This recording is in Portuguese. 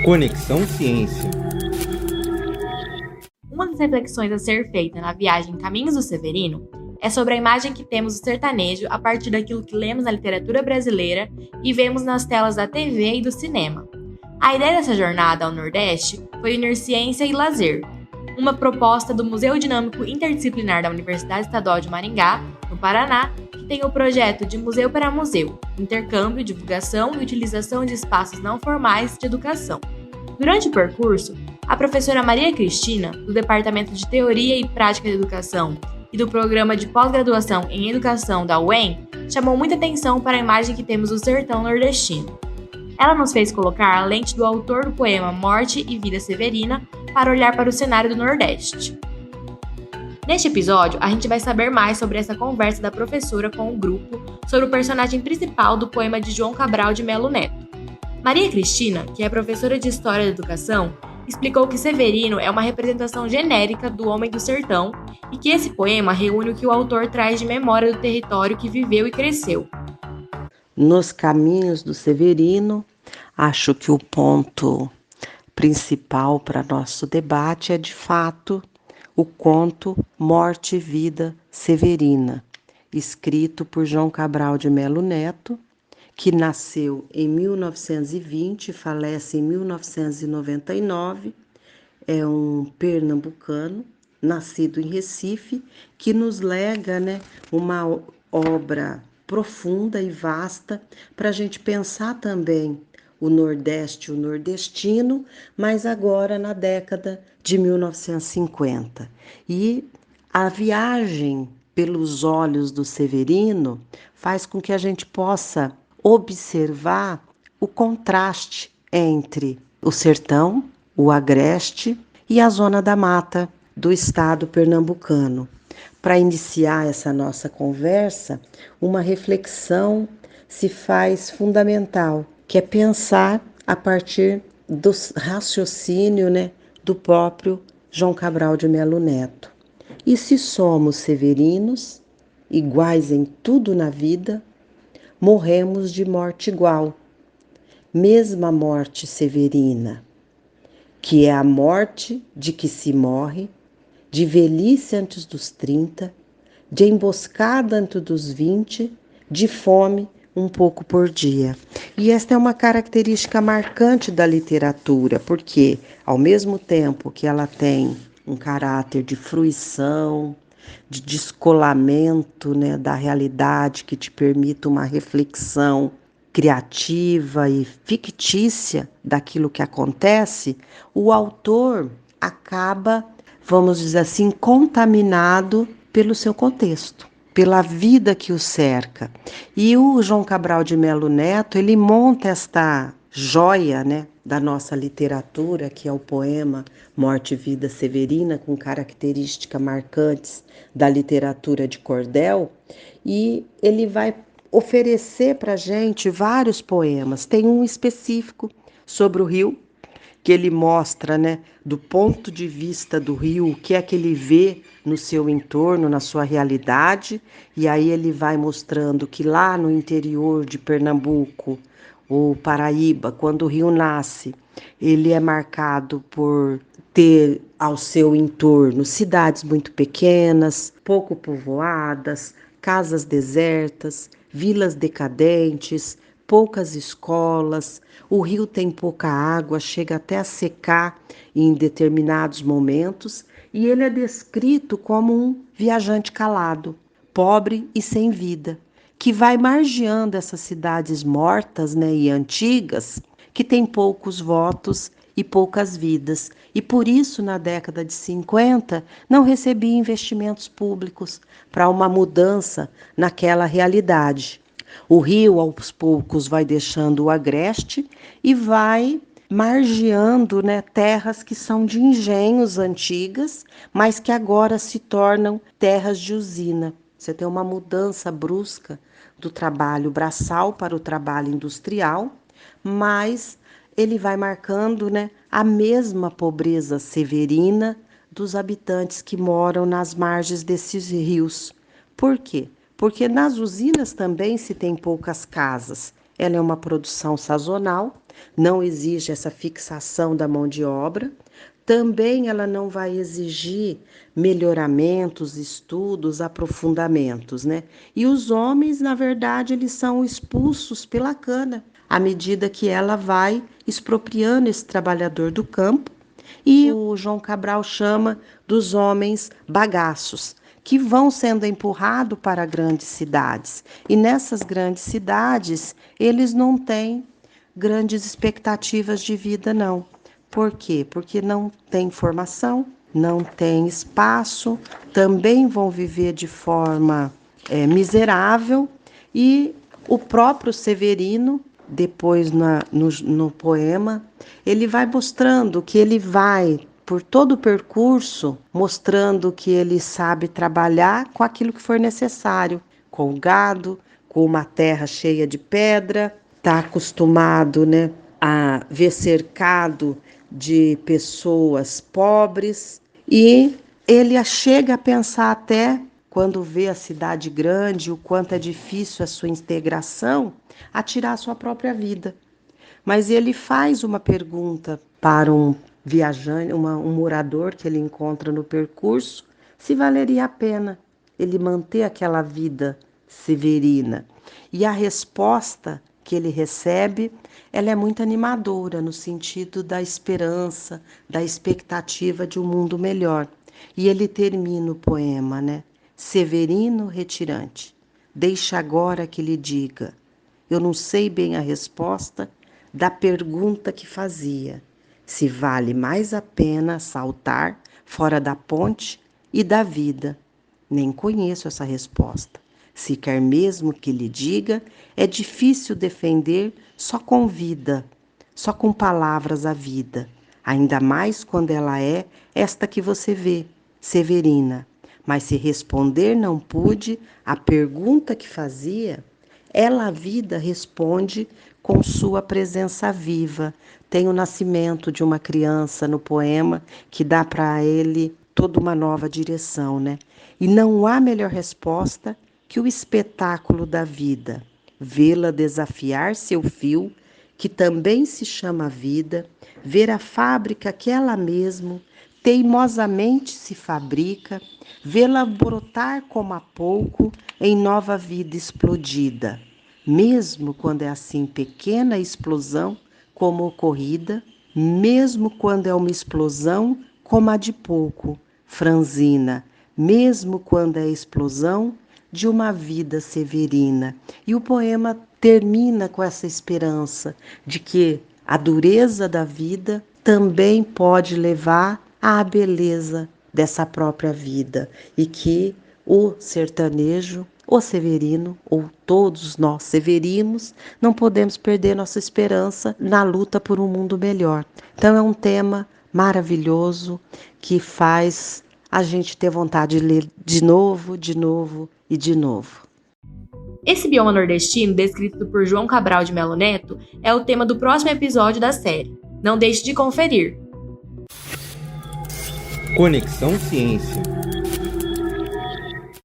Conexão Ciência. Uma das reflexões a ser feita na viagem Caminhos do Severino é sobre a imagem que temos do sertanejo a partir daquilo que lemos na literatura brasileira e vemos nas telas da TV e do cinema. A ideia dessa jornada ao Nordeste foi unir ciência e lazer, uma proposta do Museu Dinâmico Interdisciplinar da Universidade Estadual de Maringá, no Paraná, que tem o projeto de Museu para Museu, intercâmbio, divulgação e utilização de espaços não formais de educação. Durante o percurso, a professora Maria Cristina, do Departamento de Teoria e Prática de Educação e do Programa de Pós-Graduação em Educação da UEM, chamou muita atenção para a imagem que temos do sertão nordestino. Ela nos fez colocar a lente do autor do poema Morte e Vida Severina para olhar para o cenário do Nordeste. Neste episódio, a gente vai saber mais sobre essa conversa da professora com o grupo sobre o personagem principal do poema de João Cabral de Melo Neto. Maria Cristina, que é professora de História da Educação, explicou que Severino é uma representação genérica do homem do sertão e que esse poema reúne o que o autor traz de memória do território que viveu e cresceu. Nos Caminhos do Severino, acho que o ponto principal para nosso debate é, de fato, o conto Morte e Vida Severina, escrito por João Cabral de Melo Neto, que nasceu em 1920 e falece em 1999, é um pernambucano, nascido em Recife, que nos lega, uma obra profunda e vasta para a gente pensar também o Nordeste, o nordestino, mas agora na década de 1950. E a viagem pelos olhos do Severino faz com que a gente possa observar o contraste entre o sertão, o agreste e a zona da mata do estado pernambucano. Para iniciar essa nossa conversa, uma reflexão se faz fundamental, que é pensar a partir do raciocínio, do próprio João Cabral de Melo Neto. E se somos severinos, iguais em tudo na vida, morremos de morte igual, mesma morte severina, que é a morte de que se morre, de velhice antes dos 30, de emboscada antes dos 20, de fome um pouco por dia. E esta é uma característica marcante da literatura, porque, ao mesmo tempo que ela tem um caráter de fruição, de descolamento, da realidade, que te permite uma reflexão criativa e fictícia daquilo que acontece, o autor acaba, vamos dizer assim, contaminado pelo seu contexto, pela vida que o cerca. E o João Cabral de Melo Neto, ele monta esta joia, da nossa literatura, que é o poema Morte e Vida Severina, com características marcantes da literatura de cordel, e ele vai oferecer para a gente vários poemas. Tem um específico sobre o rio, que ele mostra, do ponto de vista do rio, o que é que ele vê no seu entorno, na sua realidade, e aí ele vai mostrando que lá no interior de Pernambuco, ou Paraíba, quando o rio nasce, ele é marcado por ter ao seu entorno cidades muito pequenas, pouco povoadas, casas desertas, vilas decadentes, poucas escolas, o rio tem pouca água, chega até a secar em determinados momentos, e ele é descrito como um viajante calado, pobre e sem vida, que vai margeando essas cidades mortas, e antigas, que têm poucos votos e poucas vidas. E por isso, na década de 50, não recebia investimentos públicos para uma mudança naquela realidade. O rio, aos poucos, vai deixando o agreste e vai margeando, terras que são de engenhos antigas, mas que agora se tornam terras de usina. Você tem uma mudança brusca do trabalho braçal para o trabalho industrial, mas ele vai marcando, a mesma pobreza severina dos habitantes que moram nas margens desses rios. Por quê? Porque nas usinas também se tem poucas casas. Ela é uma produção sazonal, não exige essa fixação da mão de obra. Também ela não vai exigir melhoramentos, estudos, aprofundamentos, né? E os homens, na verdade, eles são expulsos pela cana, à medida que ela vai expropriando esse trabalhador do campo. E o João Cabral chama dos homens bagaços, que vão sendo empurrados para grandes cidades. E nessas grandes cidades, eles não têm grandes expectativas de vida, não. Por quê? Porque não tem formação, não tem espaço, também vão viver de forma miserável. E o próprio Severino, depois no poema, ele vai mostrando que ele vai, por todo o percurso, mostrando que ele sabe trabalhar com aquilo que for necessário, com o gado, com uma terra cheia de pedra, está acostumado, né, a ver cercado de pessoas pobres, e ele chega a pensar até, quando vê a cidade grande, o quanto é difícil a sua integração, a tirar a sua própria vida. Mas ele faz uma pergunta para um viajante, um morador que ele encontra no percurso, se valeria a pena ele manter aquela vida severina. E a resposta que ele recebe, ela é muito animadora, no sentido da esperança, da expectativa de um mundo melhor. E ele termina o poema, né? Severino retirante, deixa agora que lhe diga, eu não sei bem a resposta da pergunta que fazia, se vale mais a pena saltar fora da ponte e da vida. Nem conheço essa resposta. Se quer mesmo que lhe diga, é difícil defender só com vida, só com palavras a vida, ainda mais quando ela é esta que você vê, Severina. Mas se responder não pude a pergunta que fazia, ela, a vida, responde com sua presença viva. Tem o nascimento de uma criança no poema que dá para ele toda uma nova direção, né? E não há melhor resposta que o espetáculo da vida, vê-la desafiar seu fio, que também se chama vida, ver a fábrica que ela mesmo teimosamente se fabrica, vê-la brotar como há pouco em nova vida explodida, mesmo quando é assim pequena a explosão como ocorrida, mesmo quando é uma explosão como a de pouco, franzina, mesmo quando é a explosão de uma vida severina. E o poema termina com essa esperança de que a dureza da vida também pode levar à beleza dessa própria vida e que o sertanejo, o severino, ou todos nós severinos, não podemos perder nossa esperança na luta por um mundo melhor. Então é um tema maravilhoso que faz a gente ter vontade de ler de novo e de novo. Esse bioma nordestino, descrito por João Cabral de Melo Neto, é o tema do próximo episódio da série. Não deixe de conferir! Conexão Ciência.